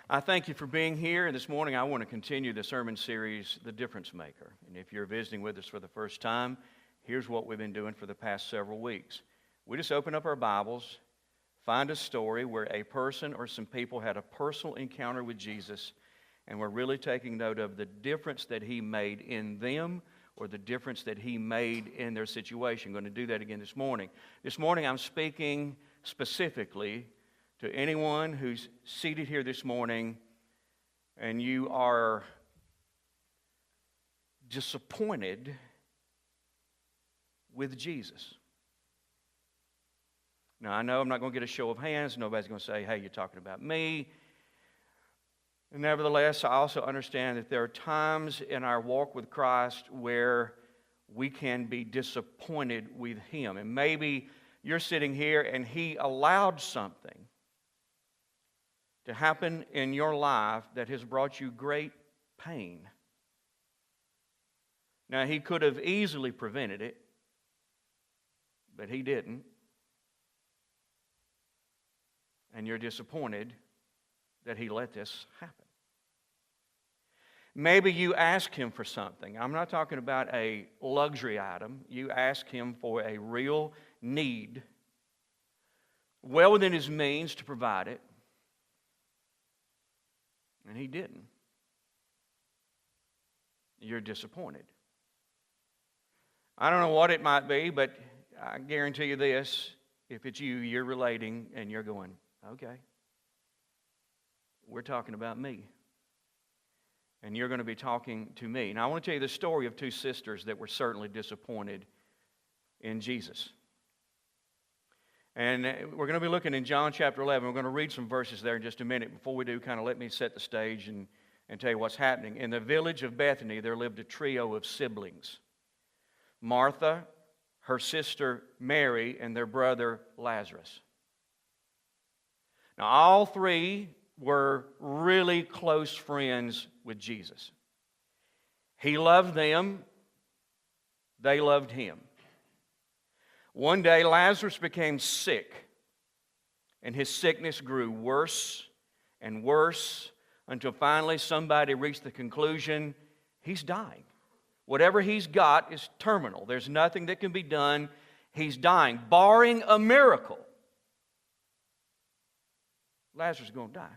I thank you for being here, and this morning I want to continue the sermon series, The Difference Maker. And if you're visiting with us for the first time, here's what we've been doing for the past several weeks. We just open up our Bibles, find a story where a person or some people had a personal encounter with Jesus, and we're really taking note of the difference that He made in them or the difference that He made in their situation. I'm going to do that again this morning. This morning I'm speaking specifically to anyone who's seated here this morning and you are disappointed with Jesus. Now, I know I'm not going to get a show of hands. Nobody's going to say, hey, you're talking about me. And nevertheless, I also understand that there are times in our walk with Christ where we can be disappointed with Him. And maybe you're sitting here and He allowed something to happen in your life that has brought you great pain. Now, He could have easily prevented it, but He didn't. And you're disappointed that He let this happen. Maybe you ask Him for something. I'm not talking about a luxury item. You ask Him for a real need, well within His means to provide it. And He didn't. You're disappointed. I don't know what it might be, but I guarantee you this. If it's you, you're relating and you're going, okay, we're talking about me. And you're going to be talking to me. Now, I want to tell you the story of two sisters that were certainly disappointed in Jesus. And we're going to be looking in John chapter 11. We're going to read some verses there in just a minute. Before we do, kind of let me set the stage and tell you what's happening. In the village of Bethany, there lived a trio of siblings. Martha, her sister Mary, and their brother Lazarus. Now, all three were really close friends with Jesus. He loved them. They loved Him. One day, Lazarus became sick, and his sickness grew worse and worse until finally somebody reached the conclusion, he's dying. Whatever he's got is terminal. There's nothing that can be done. He's dying. Barring a miracle, Lazarus is going to die.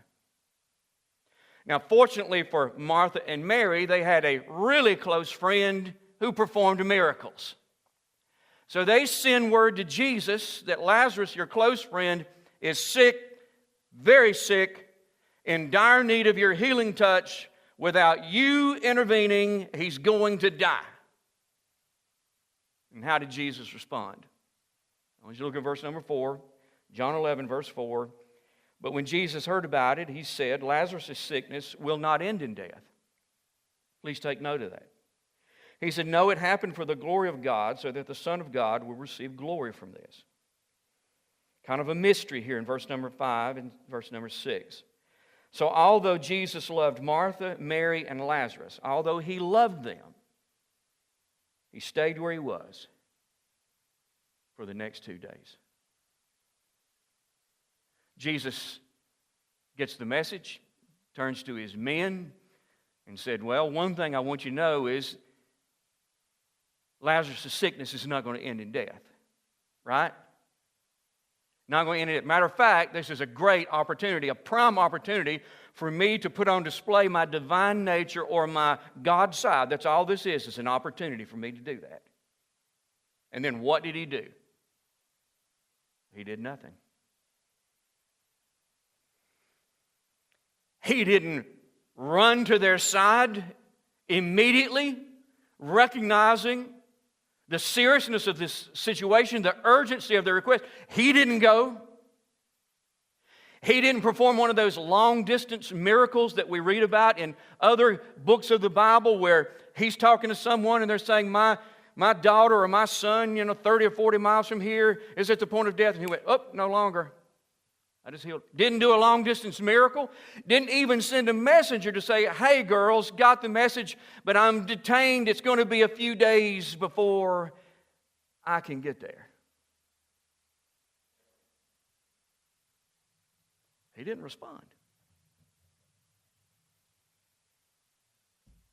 Now, fortunately for Martha and Mary, they had a really close friend who performed miracles. So they send word to Jesus that Lazarus, your close friend, is sick, very sick, in dire need of your healing touch. Without you intervening, he's going to die. And how did Jesus respond? I want you to look at verse number 4, John 11, verse 4. But when Jesus heard about it, He said, Lazarus' sickness will not end in death. Please take note of that. He said, no, it happened for the glory of God, so that the Son of God will receive glory from this. Kind of a mystery here in verse number 5 and verse number 6. So although Jesus loved Martha, Mary, and Lazarus, although He loved them, He stayed where He was for the next 2 days. Jesus gets the message, turns to His men, and said, well, one thing I want you to know is Lazarus' sickness is not going to end in death. Right? Not going to end in death. Matter of fact, this is a great opportunity, a prime opportunity for me to put on display my divine nature or my God side. That's all this is. It's an opportunity for me to do that. And then what did He do? He did nothing. He didn't run to their side immediately, recognizing the seriousness of this situation, the urgency of the request. He didn't go. He didn't perform one of those long-distance miracles that we read about in other books of the Bible where He's talking to someone and they're saying, my daughter or my son, 30 or 40 miles from here is at the point of death. And He went, oh, no longer. I just healed. Didn't do a long-distance miracle. Didn't even send a messenger to say, hey, girls, got the message, but I'm detained. It's going to be a few days before I can get there. He didn't respond.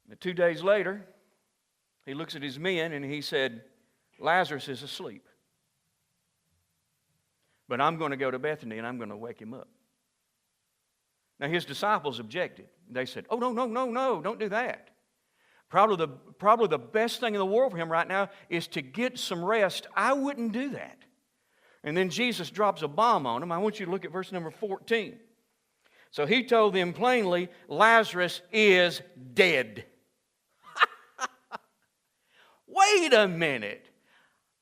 And 2 days later, he looks at his men and he said, Lazarus is asleep. But I'm going to go to Bethany and I'm going to wake him up. Now his disciples objected. They said, oh, no, don't do that. Probably the best thing in the world for him right now is to get some rest. I wouldn't do that. And then Jesus drops a bomb on them. I want you to look at verse number 14. So he told them plainly, Lazarus is dead. Wait a minute.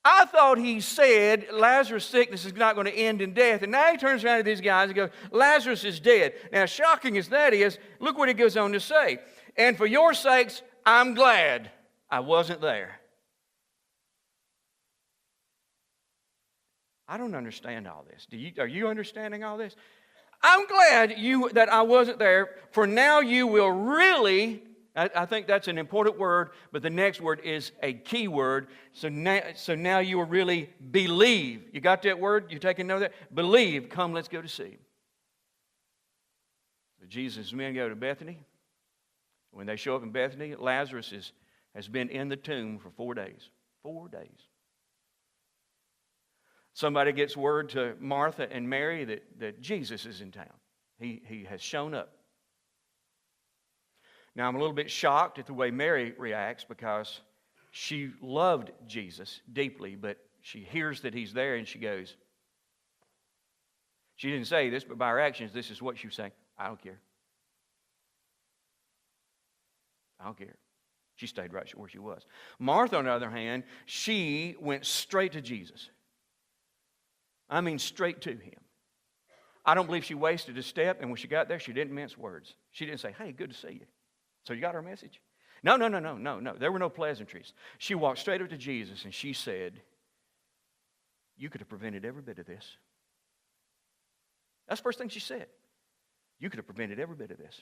I thought he said Lazarus' sickness is not going to end in death. And now he turns around to these guys and goes, Lazarus is dead. Now, shocking as that is, look what he goes on to say. And for your sakes, I'm glad I wasn't there. I don't understand all this. Are you understanding all this? I'm glad that I wasn't there, for now you will really, I think that's an important word, but the next word is a key word. So now you will really believe. You got that word? You taking note of that? Believe. Come, let's go to see him. So Jesus' men go to Bethany. When they show up in Bethany, Lazarus has been in the tomb for 4 days. 4 days. Somebody gets word to Martha and Mary that Jesus is in town. He has shown up. Now, I'm a little bit shocked at the way Mary reacts because she loved Jesus deeply, but she hears that he's there and she goes, she didn't say this, but by her actions, this is what she was saying. I don't care. I don't care. She stayed right where she was. Martha, on the other hand, she went straight to Jesus. I mean, straight to him. I don't believe she wasted a step, and when she got there, she didn't mince words. She didn't say, hey, good to see you. So you got our message? No. There were no pleasantries. She walked straight up to Jesus, and she said, you could have prevented every bit of this. That's the first thing she said. You could have prevented every bit of this.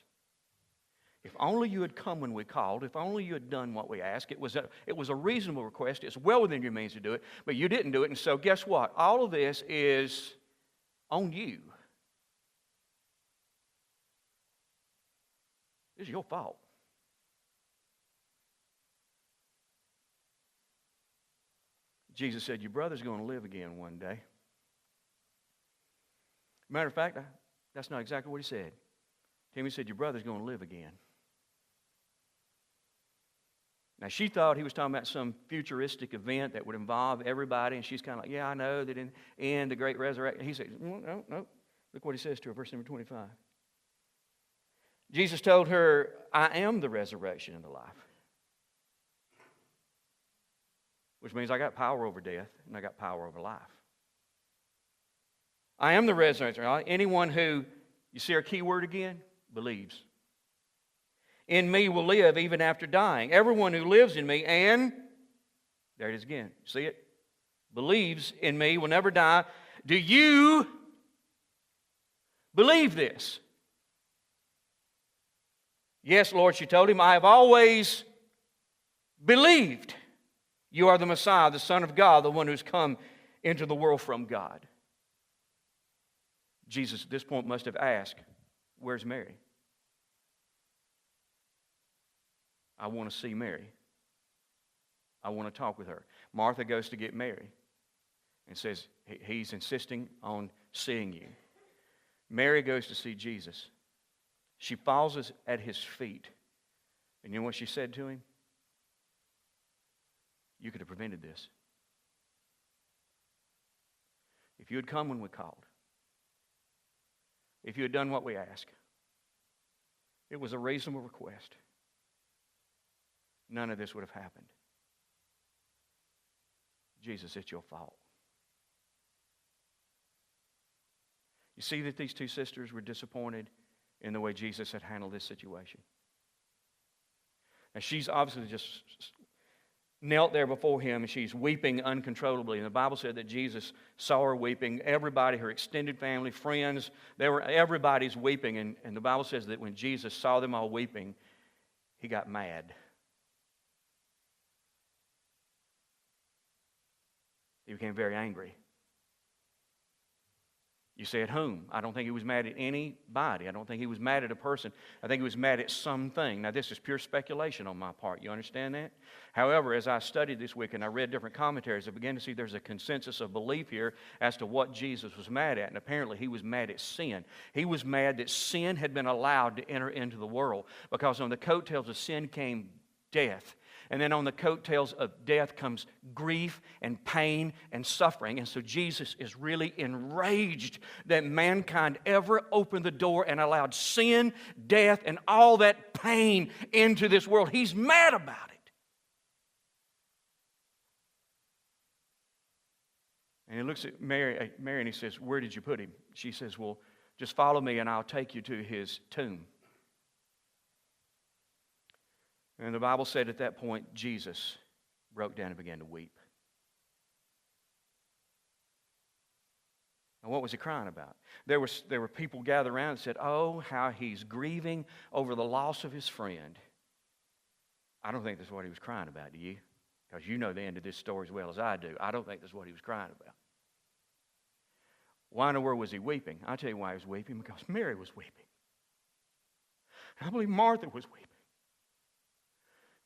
If only you had come when we called, if only you had done what we asked. It was a reasonable request. It's well within your means to do it, but you didn't do it. And so guess what? All of this is on you. It's your fault. Jesus said, your brother's going to live again one day. Matter of fact, that's not exactly what he said. Timmy said, your brother's going to live again. Now, she thought he was talking about some futuristic event that would involve everybody, and she's kind of like, yeah, I know that in the end, the great resurrection. He said, no. Look what he says to her, verse number 25. Jesus told her, I am the resurrection and the life. Which means I got power over death, and I got power over life. I am the resurrection. Anyone who, you see our key word again? Believes. In me will live even after dying. Everyone who lives in me and, there it is again, see it? Believes in me will never die. Do you believe this? Yes, Lord, she told him, I have always believed you are the Messiah, the Son of God, the one who's come into the world from God. Jesus at this point must have asked, where's Mary? I want to see Mary. I want to talk with her. Martha goes to get Mary and says, he's insisting on seeing you. Mary goes to see Jesus. She falls at his feet. And you know what she said to him? You could have prevented this. If you had come when we called. If you had done what we asked. It was a reasonable request. None of this would have happened. Jesus, it's your fault. You see that these two sisters were disappointed in the way Jesus had handled this situation. Now, she's obviously just knelt there before him, and she's weeping uncontrollably. And the Bible said that Jesus saw her weeping. Everybody, her extended family, friends, everybody's weeping. And the Bible says that when Jesus saw them all weeping, he got mad. He became very angry. You say, at whom? I don't think he was mad at anybody. I don't think he was mad at a person. I think he was mad at something. Now, this is pure speculation on my part. You understand that? However, as I studied this week and I read different commentaries, I began to see there's a consensus of belief here as to what Jesus was mad at. And apparently, he was mad at sin. He was mad that sin had been allowed to enter into the world, because on the coattails of sin came death. And then on the coattails of death comes grief and pain and suffering. And so Jesus is really enraged that mankind ever opened the door and allowed sin, death, and all that pain into this world. He's mad about it. And he looks at Mary and he says, where did you put him? She says, well, just follow me and I'll take you to his tomb. And the Bible said at that point, Jesus broke down and began to weep. And what was he crying about? There were people gathered around and said, oh, how he's grieving over the loss of his friend. I don't think that's what he was crying about, do you? Because you know the end of this story as well as I do. I don't think that's what he was crying about. Why in the world was he weeping? I'll tell you why he was weeping. Because Mary was weeping. And I believe Martha was weeping.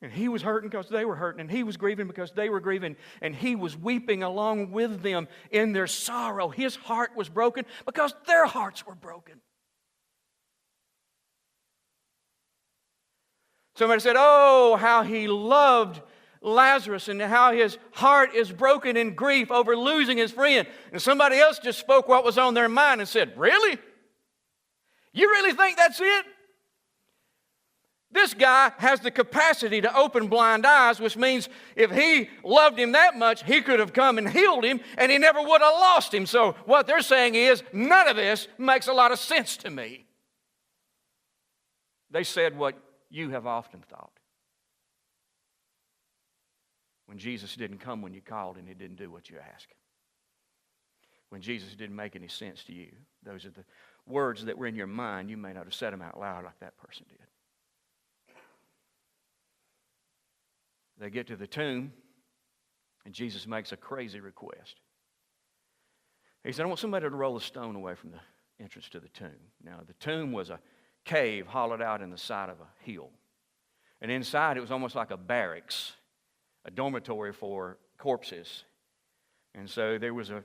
And he was hurting because they were hurting. And he was grieving because they were grieving. And he was weeping along with them in their sorrow. His heart was broken because their hearts were broken. Somebody said, oh, how he loved Lazarus and how his heart is broken in grief over losing his friend. And somebody else just spoke what was on their mind and said, really? You really think that's it? This guy has the capacity to open blind eyes, which means if he loved him that much, he could have come and healed him, and he never would have lost him. So what they're saying is, none of this makes a lot of sense to me. They said what you have often thought. When Jesus didn't come when you called and he didn't do what you asked. When Jesus didn't make any sense to you. Those are the words that were in your mind. You may not have said them out loud like that person did. They get to the tomb, and Jesus makes a crazy request. He said, I want somebody to roll a stone away from the entrance to the tomb. Now, the tomb was a cave hollowed out in the side of a hill. And inside, it was almost like a barracks, a dormitory for corpses. And so there was a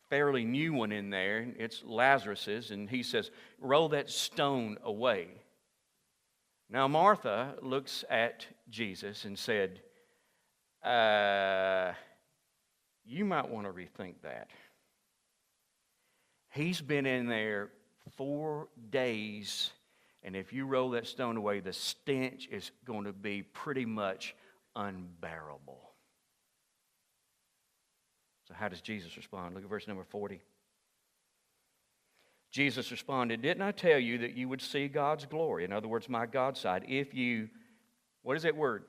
fairly new one in there. It's Lazarus's, and he says, roll that stone away. Now, Martha looks at Jesus and said, you might want to rethink that. He's been in there 4 days, and if you roll that stone away, the stench is going to be pretty much unbearable. So how does Jesus respond? Look at verse number 40. Jesus responded, didn't I tell you that you would see God's glory? In other words, my God side. If you, what is that word?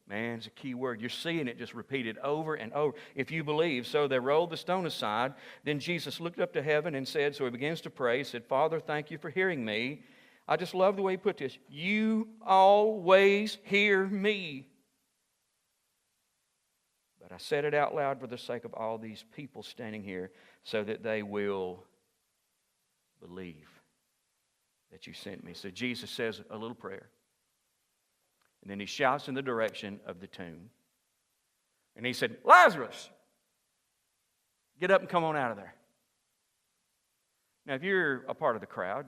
Man, it's a key word. You're seeing it just repeated over and over. If you believe. So they rolled the stone aside. Then Jesus looked up to heaven and said, so he begins to pray. He said, Father, thank you for hearing me. I just love the way he put this. You always hear me. But I said it out loud for the sake of all these people standing here so that they will believe that you sent me. So Jesus says a little prayer. And then he shouts in the direction of the tomb. And he said, Lazarus, get up and come on out of there. Now, if you're a part of the crowd,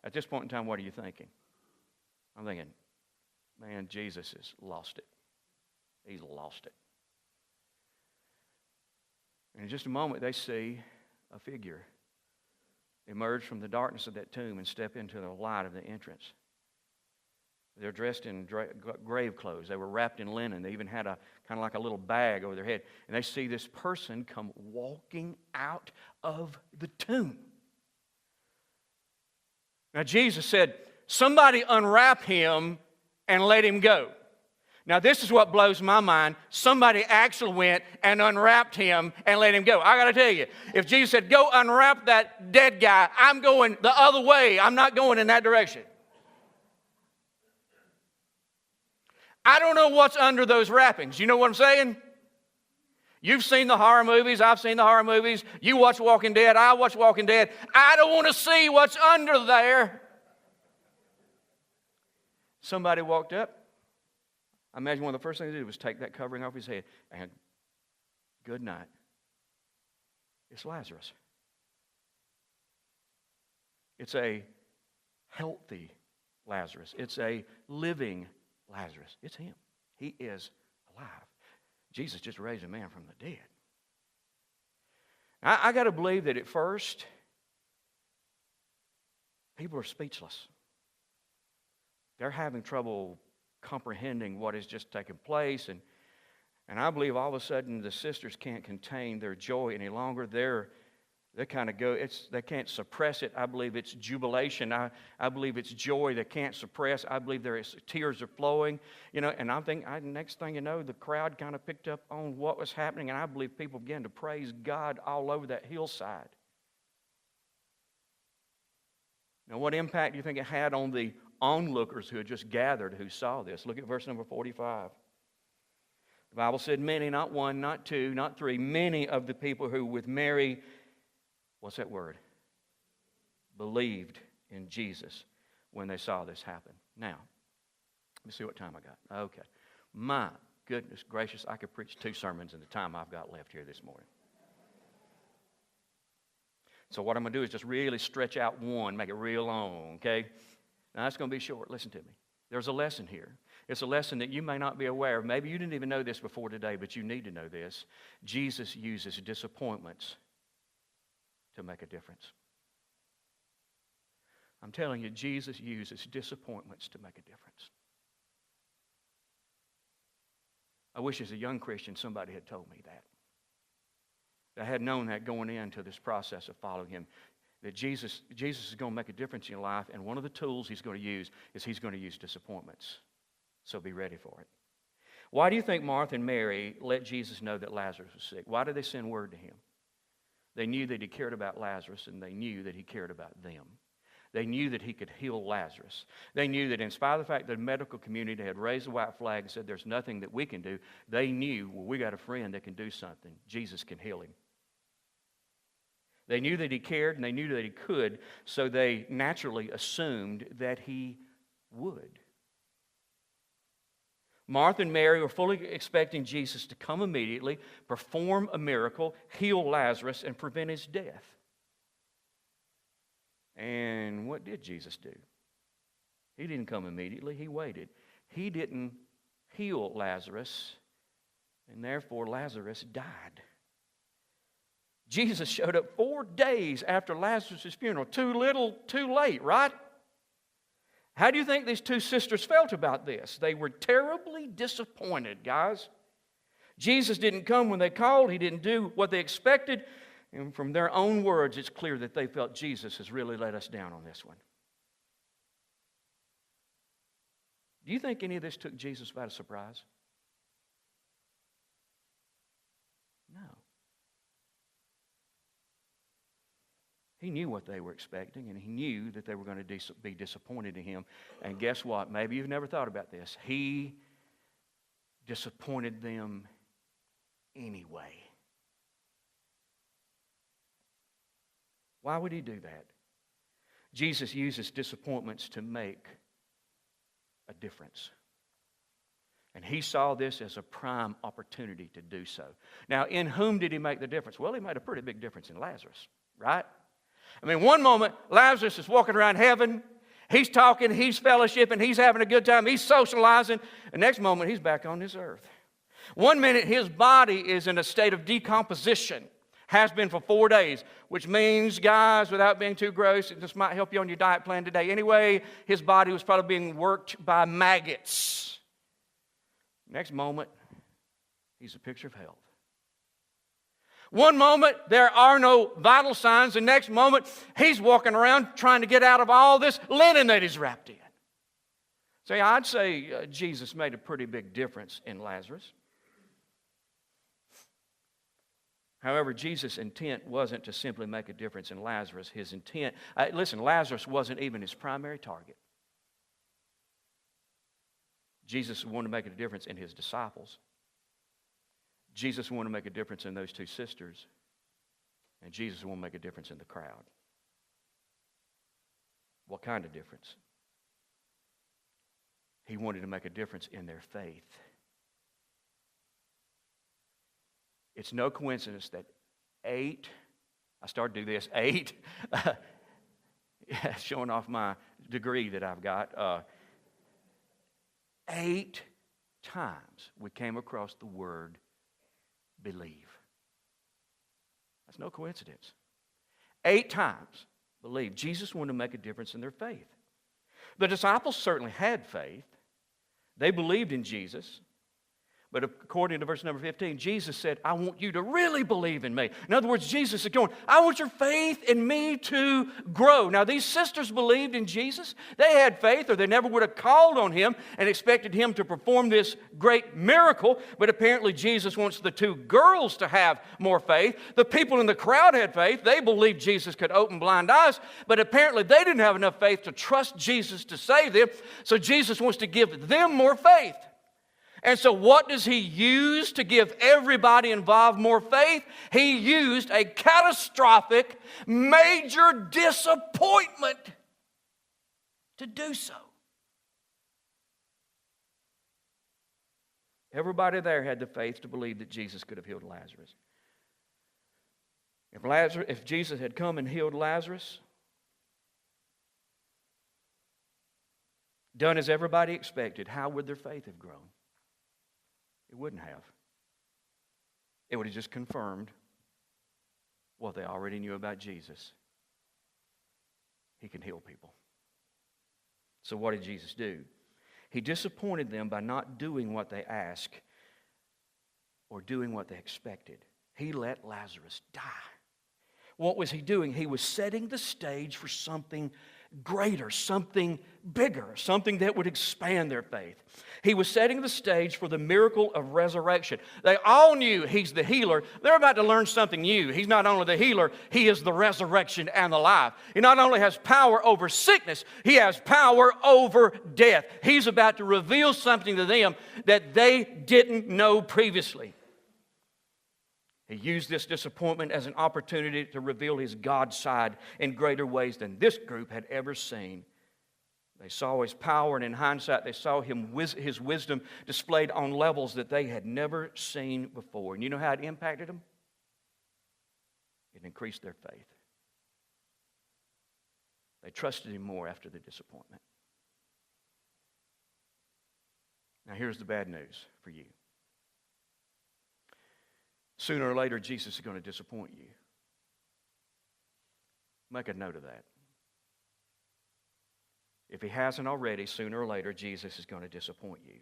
at this point in time, what are you thinking? I'm thinking, man, Jesus has lost it. He's lost it. And in just a moment, they see a figure emerge from the darkness of that tomb and step into the light of the entrance. They're dressed in grave clothes. They were wrapped in linen. They even had a kind of like a little bag over their head. And they see this person come walking out of the tomb. Now Jesus said, somebody unwrap him and let him go. Now this is what blows my mind. Somebody actually went and unwrapped him and let him go. I got to tell you, if Jesus said, go unwrap that dead guy, I'm going the other way. I'm not going in that direction. I don't know what's under those wrappings. You know what I'm saying? You've seen the horror movies. I've seen the horror movies. You watch Walking Dead. I watch Walking Dead. I don't want to see what's under there. Somebody walked up. I imagine one of the first things they did was take that covering off his head. And good night. It's Lazarus. It's a healthy Lazarus. It's a living Lazarus. It's him. He is alive. Jesus just raised a man from the dead. I got to believe that at first, people are speechless. They're having trouble comprehending what has just taken place. And I believe all of a sudden the sisters can't contain their joy any longer. They kind of go, they can't suppress it. I believe it's jubilation. I believe it's joy they can't suppress. I believe tears are flowing. And I think next thing you know, the crowd kind of picked up on what was happening, and I believe people began to praise God all over that hillside. Now, what impact do you think it had on the onlookers who had just gathered, who saw this? Look at verse number 45. The Bible said many, not one, not two, not three, many of the people who with Mary, what's that word? Believed in Jesus when they saw this happen. Now, let me see what time I got. Okay. My goodness gracious, I could preach 2 sermons in the time I've got left here this morning. So what I'm going to do is just really stretch out one, make it real long, okay? Now, that's going to be short. Listen to me. There's a lesson here. It's a lesson that you may not be aware of. Maybe you didn't even know this before today, but you need to know this. Jesus uses disappointments to make a difference. I'm telling you, Jesus uses disappointments to make a difference. I wish as a young Christian somebody had told me that. I had known that going into this process of following him, that Jesus is going to make a difference in your life, and one of the tools he's going to use is he's going to use disappointments. So be ready for it. Why do you think Martha and Mary let Jesus know that Lazarus was sick? Why did they send word to him? They knew that he cared about Lazarus, and they knew that he cared about them. They knew that he could heal Lazarus. They knew that in spite of the fact that the medical community had raised the white flag and said there's nothing that we can do, they knew, well, we got a friend that can do something. Jesus can heal him. They knew that he cared, and they knew that he could, so they naturally assumed that he would. Martha and Mary were fully expecting Jesus to come immediately, perform a miracle, heal Lazarus, and prevent his death. And what did Jesus do? He didn't come immediately. He waited. He didn't heal Lazarus, and therefore Lazarus died. Jesus showed up 4 days after Lazarus' funeral. Too little, too late, right? How do you think these 2 sisters felt about this? They were terribly disappointed, guys. Jesus didn't come when they called. He didn't do what they expected. And from their own words, it's clear that they felt Jesus has really let us down on this one. Do you think any of this took Jesus by surprise? No. He knew what they were expecting, and he knew that they were going to be disappointed in him. And guess what? Maybe you've never thought about this. He disappointed them anyway. Why would he do that? Jesus uses disappointments to make a difference. And he saw this as a prime opportunity to do so. Now, in whom did he make the difference? Well, he made a pretty big difference in Lazarus, right? I mean, one moment, Lazarus is walking around heaven. He's talking, he's fellowshipping, he's having a good time, he's socializing. The next moment, he's back on this earth. One minute, his body is in a state of decomposition. Has been for 4 days, which means, guys, without being too gross, this might help you on your diet plan today. Anyway, his body was probably being worked by maggots. Next moment, he's a picture of health. One moment, there are no vital signs. The next moment, he's walking around trying to get out of all this linen that he's wrapped in. See, I'd say Jesus made a pretty big difference in Lazarus. However, Jesus' intent wasn't to simply make a difference in Lazarus. His intent, listen, Lazarus wasn't even his primary target. Jesus wanted to make a difference in his disciples. Jesus wanted to make a difference in those two sisters, and Jesus wanted to make a difference in the crowd. What kind of difference? He wanted to make a difference in their faith. It's no coincidence that I started to do this, showing off my degree that I've got. 8 times we came across the word believe. That's no coincidence. 8 times believe. Jesus wanted to make a difference in their faith. The disciples certainly had faith. They believed in Jesus. But according to verse number 15, Jesus said, I want you to really believe in me. In other words, Jesus is going, I want your faith in me to grow. Now, these sisters believed in Jesus. They had faith, or they never would have called on him and expected him to perform this great miracle. But apparently, Jesus wants the 2 girls to have more faith. The people in the crowd had faith. They believed Jesus could open blind eyes. But apparently, they didn't have enough faith to trust Jesus to save them. So Jesus wants to give them more faith. And so what does he use to give everybody involved more faith? He used a catastrophic, major disappointment to do so. Everybody there had the faith to believe that Jesus could have healed Lazarus. If Jesus had come and healed Lazarus, done as everybody expected, how would their faith have grown? It wouldn't have. It would have just confirmed what they already knew about Jesus. He can heal people. So what did Jesus do? He disappointed them by not doing what they asked or doing what they expected. He let Lazarus die. What was he doing? He was setting the stage for something greater, something bigger, something that would expand their faith. He was setting the stage for the miracle of resurrection. They all knew he's the healer. They're about to learn something new. He's not only the healer, he is the resurrection and the life. He not only has power over sickness, he has power over death. He's about to reveal something to them that they didn't know previously. He used this disappointment as an opportunity to reveal his God side in greater ways than this group had ever seen. They saw his power, and in hindsight, they saw his wisdom displayed on levels that they had never seen before. And you know how it impacted them? It increased their faith. They trusted him more after the disappointment. Now, here's the bad news for you. Sooner or later, Jesus is going to disappoint you. Make a note of that. If he hasn't already, sooner or later, Jesus is going to disappoint you.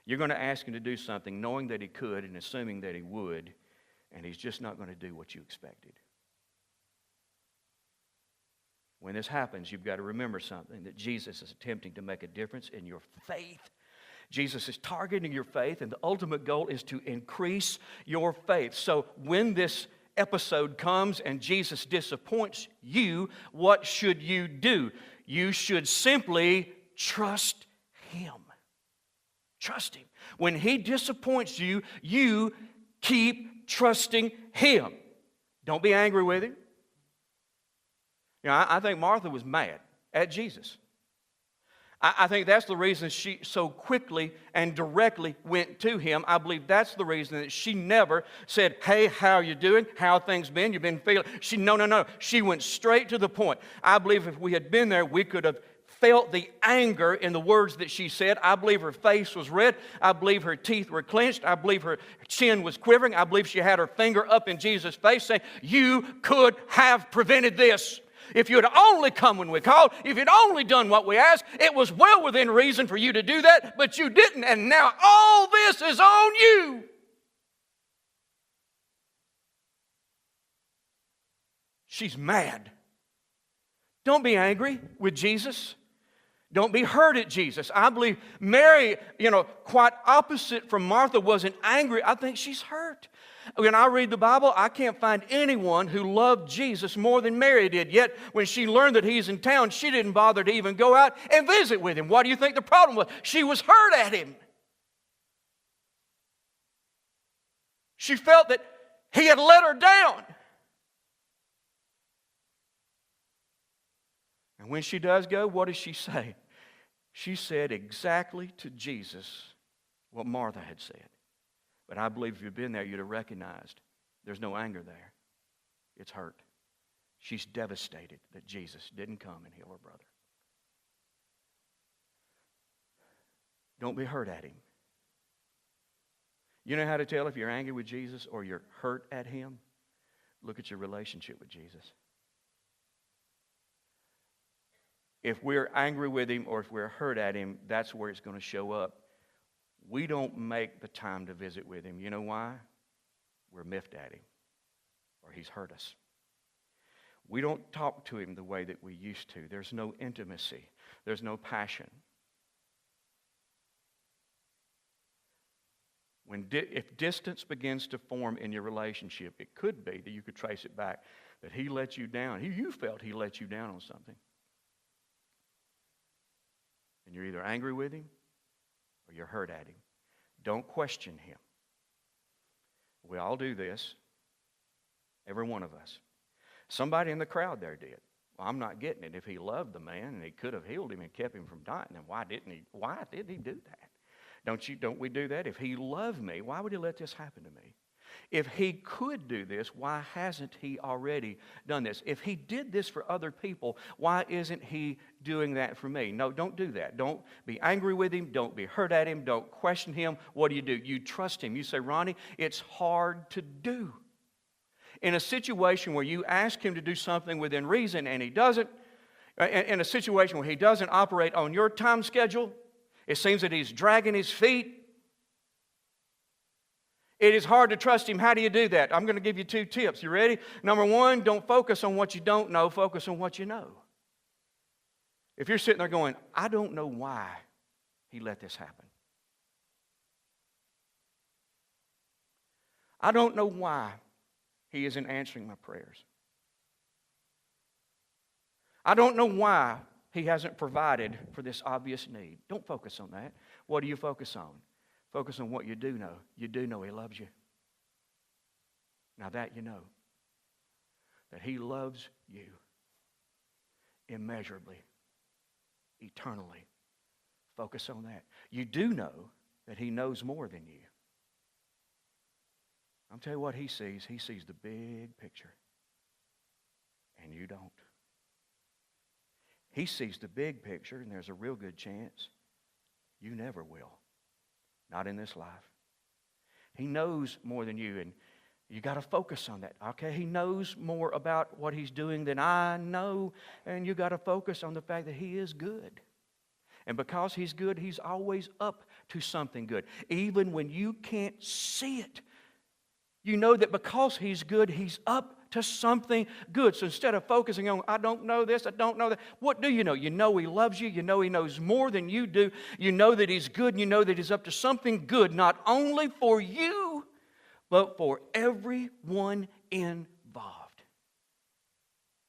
You're going to ask him to do something knowing that he could and assuming that he would, and he's just not going to do what you expected. When this happens, you've got to remember something, that Jesus is attempting to make a difference in your faith. Jesus is targeting your faith, and the ultimate goal is to increase your faith. So when this episode comes and Jesus disappoints you, what should you do? You should simply trust him. Trust him. When he disappoints you, you keep trusting him. Don't be angry with him. You know, I think Martha was mad at Jesus. I think that's the reason she so quickly and directly went to him. I believe that's the reason that she never said, hey, how are you doing? How have things been? You've been feeling? No. She went straight to the point. I believe if we had been there, we could have felt the anger in the words that she said. I believe her face was red. I believe her teeth were clenched. I believe her chin was quivering. I believe she had her finger up in Jesus' face saying, you could have prevented this. If you had only come when we called, if you'd only done what we asked, it was well within reason for you to do that, but you didn't, and now all this is on you. She's mad. Don't be angry with Jesus. Don't be hurt at Jesus. I believe Mary, quite opposite from Martha, wasn't angry. I think she's hurt. When I read the Bible, I can't find anyone who loved Jesus more than Mary did. Yet, when she learned that he's in town, she didn't bother to even go out and visit with him. What do you think the problem was? She was hurt at him. She felt that he had let her down. And when she does go, what does she say? She said exactly to Jesus what Martha had said. But I believe if you'd been there, you'd have recognized there's no anger there. It's hurt. She's devastated that Jesus didn't come and heal her brother. Don't be hurt at him. You know how to tell if you're angry with Jesus or you're hurt at him? Look at your relationship with Jesus. If we're angry with him or if we're hurt at him, that's where it's going to show up. We don't make the time to visit with him. You know why? We're miffed at him or he's hurt us. We don't talk to him the way that we used to. There's no intimacy. There's no passion. If distance begins to form in your relationship, it could be that you could trace it back, that he let you down. You felt he let you down on something. And you're either angry with him or you're hurt at him. Don't question him. We all do this. Every one of us. Somebody in the crowd there did. Well, I'm not getting it. If he loved the man and he could have healed him and kept him from dying, then why didn't he? Why did he do that? Don't we do that? If he loved me, why would he let this happen to me? If he could do this, why hasn't he already done this? If he did this for other people, why isn't he doing that for me? No, don't do that. Don't be angry with him. Don't be hurt at him. Don't question him. What do? You trust him. You say, Ronnie, it's hard to do. In a situation where you ask him to do something within reason and he doesn't, in a situation where he doesn't operate on your time schedule, it seems that he's dragging his feet. It is hard to trust him. How do you do that? I'm going to give you 2 tips. You ready? Number 1, don't focus on what you don't know. Focus on what you know. If you're sitting there going, I don't know why he let this happen. I don't know why he isn't answering my prayers. I don't know why he hasn't provided for this obvious need. Don't focus on that. What do you focus on? Focus on what you do know. You do know he loves you. Now that you know. That he loves you immeasurably, eternally. Focus on that. You do know that he knows more than you. I'll tell you what he sees. He sees the big picture. And you don't. He sees the big picture, and there's a real good chance you never will. Not in this life. He knows more than you, and you got to focus on that. Okay, he knows more about what he's doing than I know, and you got to focus on the fact that he is good. And because he's good, he's always up to something good. Even when you can't see it, you know that because he's good, he's up to something good. So instead of focusing on, I don't know this, I don't know that, what do you know? You know he loves you. You know he knows more than you do. You know that he's good. And you know that he's up to something good, not only for you, but for everyone involved.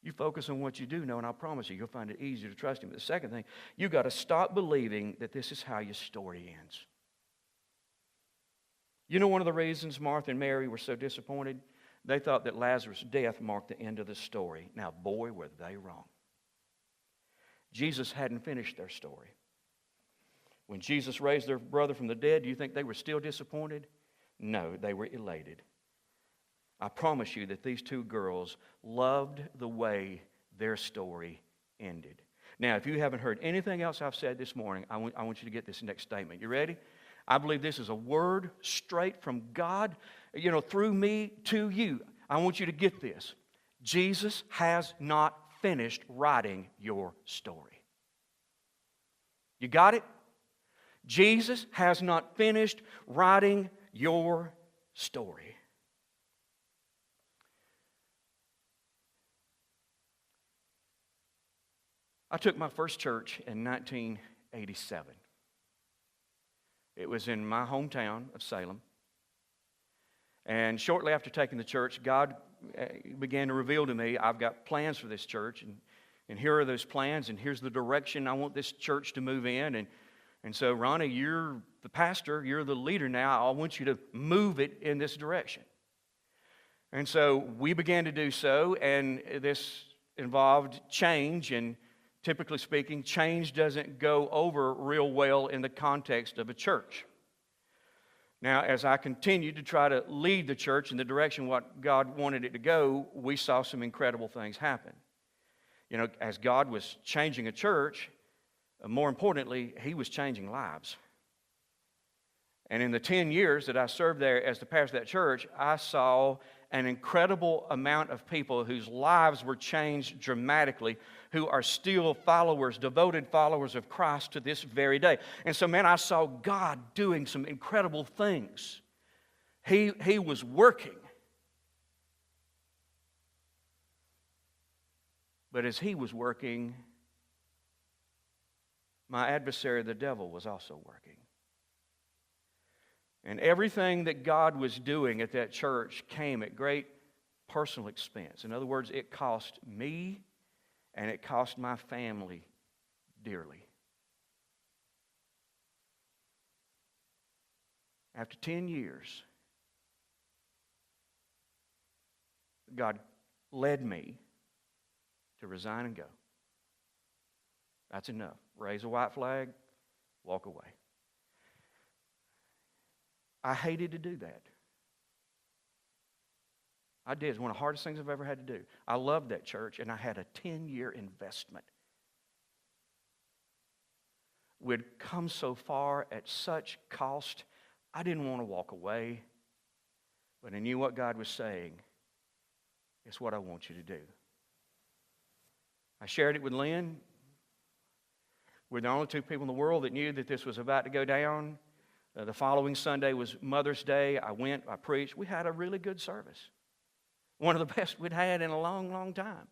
You focus on what you do know, and I promise you'll find it easier to trust him. But the second thing, you've got to stop believing that this is how your story ends. You know one of the reasons Martha and Mary were so disappointed? They thought that Lazarus' death marked the end of the story. Now, boy, were they wrong. Jesus hadn't finished their story. When Jesus raised their brother from the dead, do you think they were still disappointed? No, they were elated. I promise you that these 2 girls loved the way their story ended. Now, if you haven't heard anything else I've said this morning, I want you to get this next statement. You ready? I believe this is a word straight from God, through me to you. I want you to get this. Jesus has not finished writing your story. You got it? Jesus has not finished writing your story. I took my first church in 1987. It was in my hometown of Salem. And shortly after taking the church, God began to reveal to me, I've got plans for this church, and here are those plans, and here's the direction I want this church to move in. And so, Ronnie, you're the pastor, you're the leader now. I want you to move it in this direction. And so we began to do so, and this involved change. And typically speaking, change doesn't go over real well in the context of a church. Now, as I continued to try to lead the church in the direction what God wanted it to go, we saw some incredible things happen. You know, as God was changing a church, more importantly, He was changing lives. And in the 10 years that I served there as the pastor of that church, I saw an incredible amount of people whose lives were changed dramatically, who are still followers, devoted followers of Christ to this very day. And so, man, I saw God doing some incredible things. He was working. But as He was working, my adversary, the devil, was also working. And everything that God was doing at that church came at great personal expense. In other words, it cost me and it cost my family dearly. After 10 years, God led me to resign and go. That's enough. Raise a white flag, walk away. I hated to do that. I did. It's one of the hardest things I've ever had to do. I loved that church, and I had a 10-year investment. We'd come so far at such cost, I didn't want to walk away, but I knew what God was saying. It's what I want you to do. I shared it with Lynn. We're the only two people in the world that knew that this was about to go down. The following Sunday was Mother's Day. I went, I preached. We had a really good service. One of the best we'd had in a long, long time.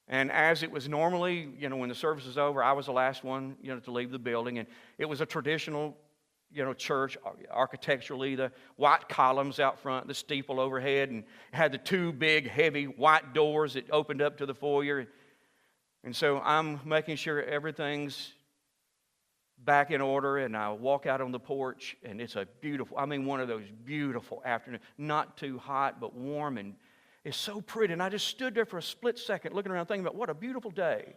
And as it was normally, when the service was over, I was the last one, to leave the building. And it was a traditional, church, architecturally, the white columns out front, the steeple overhead, and had the two big, heavy white doors that opened up to the foyer. And so I'm making sure everything's back in order, and I walk out on the porch, and it's a beautiful, one of those beautiful afternoons, not too hot, but warm, and it's so pretty. And I just stood there for a split second looking around thinking about what a beautiful day.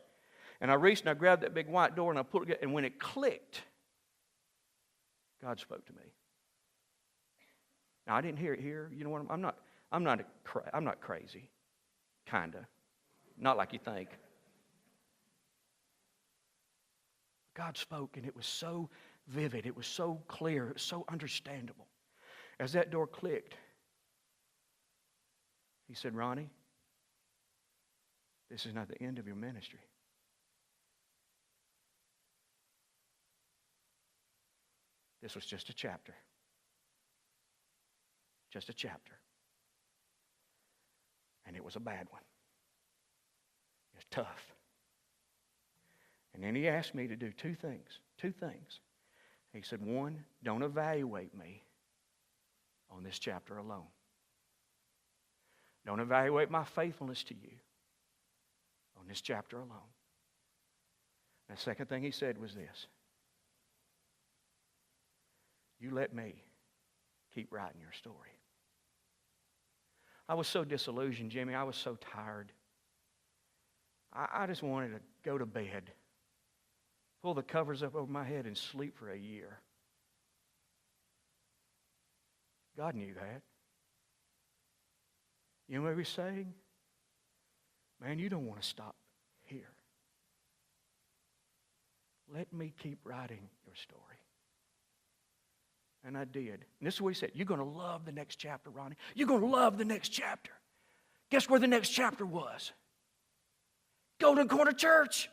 And I reached and I grabbed that big white door, and I put it, and when it clicked, God spoke to me. Now, I didn't hear it here. You know what? I'm not crazy, kind of. Not like you think. God spoke, and it was so vivid. It was so clear. It was so understandable. As that door clicked, He said, Ronnie, this is not the end of your ministry. This was just a chapter. Just a chapter. And it was a bad one. It was tough. And then He asked me to do two things. He said, one, don't evaluate me on this chapter alone. Don't evaluate my faithfulness to you on this chapter alone. And the second thing He said was this. You let me keep writing your story. I was so disillusioned, Jimmy. I was so tired. I just wanted to go to bed, pull the covers up over my head, and sleep for a year. God knew that. You know what He was saying? Man, you don't want to stop here. Let me keep writing your story. And I did. And this is what He said. You're going to love the next chapter, Ronnie. You're going to love the next chapter. Guess where the next chapter was? Golden Corner Church.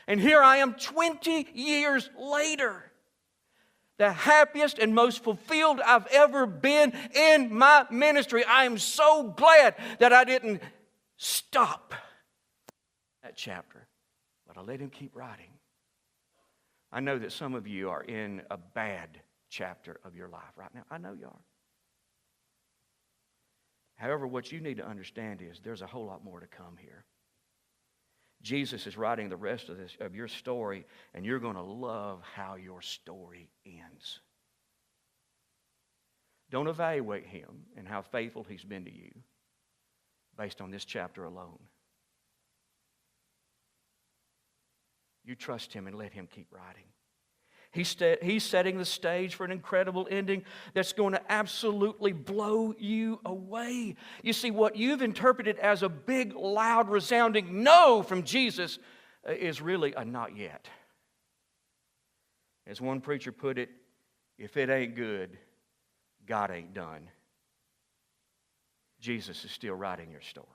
And here I am 20 years later. The happiest and most fulfilled I've ever been in my ministry. I am so glad that I didn't stop that chapter, but I let Him keep writing. I know that some of you are in a bad chapter of your life right now. I know you are. However, what you need to understand is there's a whole lot more to come here. Jesus is writing the rest of your story, and you're going to love how your story ends. Don't evaluate him and how faithful he's been to you based on this chapter alone. You trust him and let him keep writing. He's setting the stage for an incredible ending that's going to absolutely blow you away. You see, what you've interpreted as a big, loud, resounding no from Jesus is really a not yet. As one preacher put it, if it ain't good, God ain't done. Jesus is still writing your story.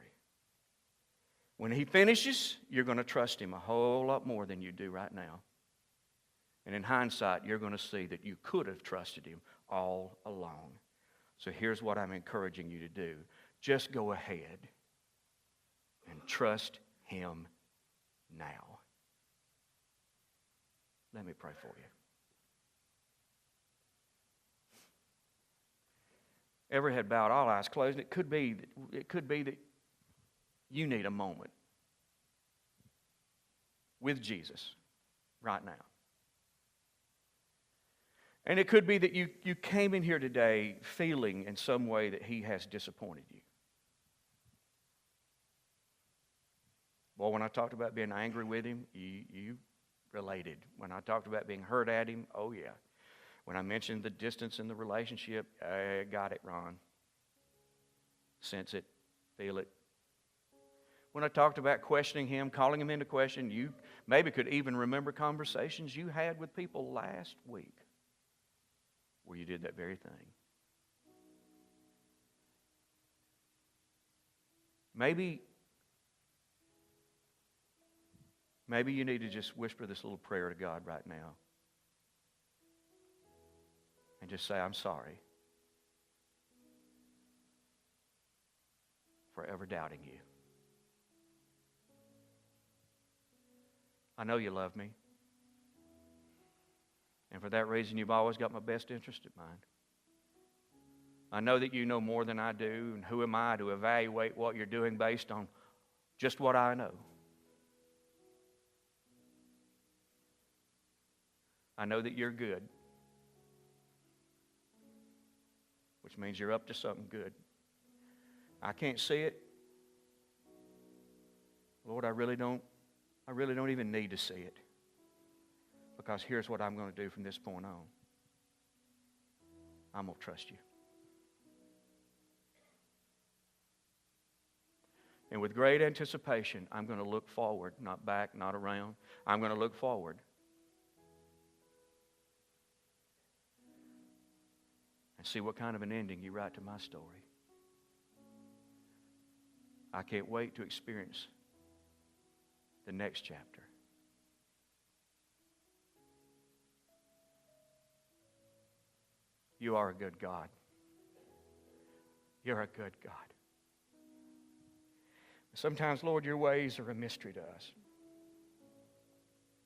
When he finishes, you're going to trust him a whole lot more than you do right now. And in hindsight, you're going to see that you could have trusted him all along. So here's what I'm encouraging you to do. Just go ahead and trust him now. Let me pray for you. Every head bowed, all eyes closed. It could be that you need a moment with Jesus right now. And it could be that you came in here today feeling in some way that he has disappointed you. Boy, when I talked about being angry with him, you related. When I talked about being hurt at him, oh yeah. When I mentioned the distance in the relationship, I got it, Ron. Sense it, feel it. When I talked about questioning him, calling him into question, you maybe could even remember conversations you had with people last week where you did that very thing. Maybe you need to just whisper this little prayer to God right now and just say, I'm sorry for ever doubting you. I know you love me. And for that reason, you've always got my best interest at mind. I know that you know more than I do, and who am I to evaluate what you're doing based on just what I know? I know that you're good, which means you're up to something good. I can't see it. Lord, I really don't even need to see it. Because here's what I'm going to do from this point on. I'm going to trust you. And with great anticipation, I'm going to look forward, not back, not around. I'm going to look forward. And see what kind of an ending you write to my story. I can't wait to experience the next chapter. You are a good God. You're a good God. Sometimes, Lord, your ways are a mystery to us.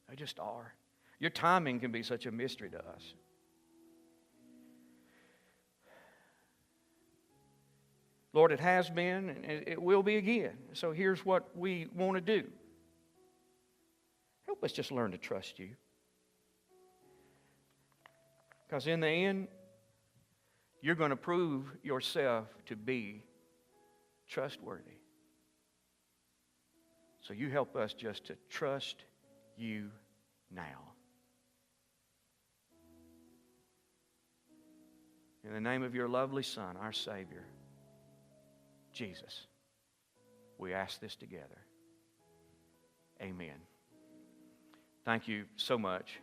They just are. Your timing can be such a mystery to us. Lord, it has been and it will be again. So here's what we want to do. Help us just learn to trust you. Because in the end, you're going to prove yourself to be trustworthy. So you help us just to trust you now. In the name of your lovely Son, our Savior, Jesus, we ask this together. Amen. Thank you so much.